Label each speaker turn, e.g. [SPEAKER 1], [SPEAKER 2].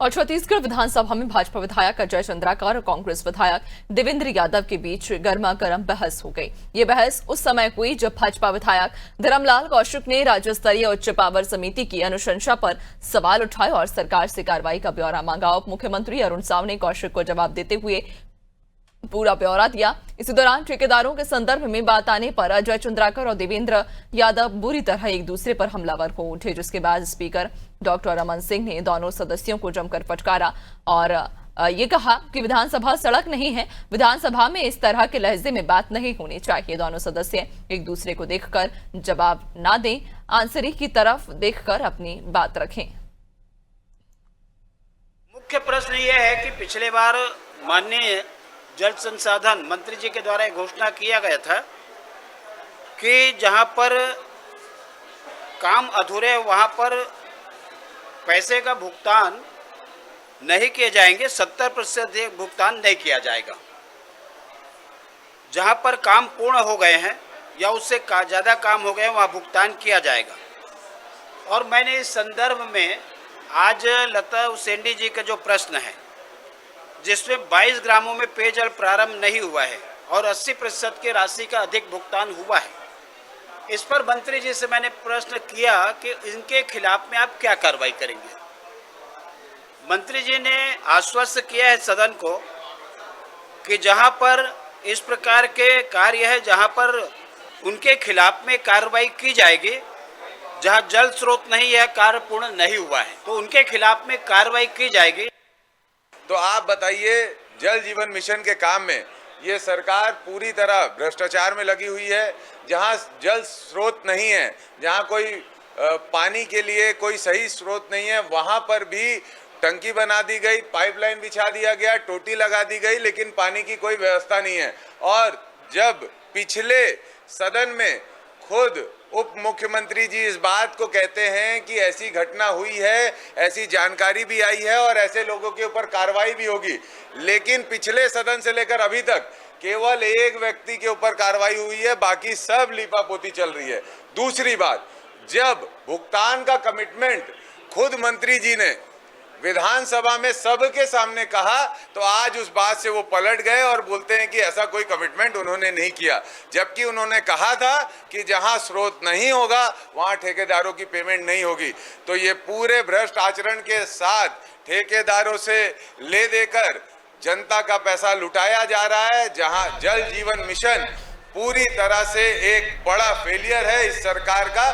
[SPEAKER 1] और छत्तीसगढ़ विधानसभा में भाजपा विधायक अजय चंद्राकर और कांग्रेस विधायक देवेंद्र यादव के बीच गर्मा गर्म बहस हो गई। ये बहस उस समय हुई जब भाजपा विधायक धर्मलाल कौशिक ने राज्य स्तरीय उच्च पावर समिति की अनुशंसा पर सवाल उठाए और सरकार से कार्रवाई का ब्यौरा मांगा। उप मुख्यमंत्री अरुण साव ने कौशिक को जवाब देते हुए पूरा ब्यौरा दिया। इसी दौरान ठेकेदारों के संदर्भ में बात आने पर अजय चंद्राकर और देवेंद्र यादव बुरी तरह एक दूसरे पर हमलावर हो उठे, जिसके बाद स्पीकर डॉक्टर रमन सिंह ने दोनों सदस्यों को जमकर फटकारा और ये कहा कि विधानसभा सड़क नहीं है, विधानसभा में इस तरह के लहजे में बात नहीं होनी चाहिए। दोनों सदस्य एक दूसरे को देखकर जवाब ना दें, आंसरी की तरफ देखकर अपनी बात रखें।
[SPEAKER 2] मुख्य प्रश्न ये है कि पिछले बार माननीय जल संसाधन मंत्री जी के द्वारा घोषणा किया गया था कि जहां पर काम अधूरे वहां पर पैसे का भुगतान नहीं किए जाएंगे, 70% भुगतान नहीं किया जाएगा। जहां पर काम पूर्ण हो गए हैं या उससे ज़्यादा काम हो गए वहां भुगतान किया जाएगा। और मैंने इस संदर्भ में आज लता उसेंडी जी का जो प्रश्न है जिसमें 22 ग्रामों में पेयजल प्रारंभ नहीं हुआ है और 80% की राशि का अधिक भुगतान हुआ है, इस पर मंत्री जी से मैंने प्रश्न किया कि इनके खिलाफ में आप क्या कार्रवाई करेंगे। मंत्री जी ने आश्वस्त किया है सदन को कि जहां पर इस प्रकार के कार्य है जहां पर उनके खिलाफ में कार्रवाई की जाएगी। जहां जल स्रोत नहीं है, कार्य पूर्ण नहीं हुआ है, तो उनके खिलाफ में कार्रवाई की जाएगी।
[SPEAKER 3] तो आप बताइए, जल जीवन मिशन के काम में ये सरकार पूरी तरह भ्रष्टाचार में लगी हुई है। जहां जल स्रोत नहीं है, जहां कोई पानी के लिए कोई सही स्रोत नहीं है, वहां पर भी टंकी बना दी गई, पाइपलाइन बिछा दिया गया, टोटी लगा दी गई, लेकिन पानी की कोई व्यवस्था नहीं है। और जब पिछले सदन में खुद उप मुख्यमंत्री जी इस बात को कहते हैं कि ऐसी घटना हुई है, ऐसी जानकारी भी आई है और ऐसे लोगों के ऊपर कार्रवाई भी होगी, लेकिन पिछले सदन से लेकर अभी तक केवल एक व्यक्ति के ऊपर कार्रवाई हुई है, बाकी सब लीपापोती चल रही है। दूसरी बात, जब भुगतान का कमिटमेंट खुद मंत्री जी ने विधानसभा में सबके सामने कहा तो आज उस बात से वो पलट गए और बोलते हैं कि ऐसा कोई कमिटमेंट उन्होंने नहीं किया, जबकि उन्होंने कहा था कि जहां स्रोत नहीं होगा वहां ठेकेदारों की पेमेंट नहीं होगी। तो ये पूरे भ्रष्ट आचरण के साथ ठेकेदारों से ले देकर जनता का पैसा लुटाया जा रहा है। जहां जल जीवन मिशन पूरी तरह से एक बड़ा फेलियर है इस सरकार का।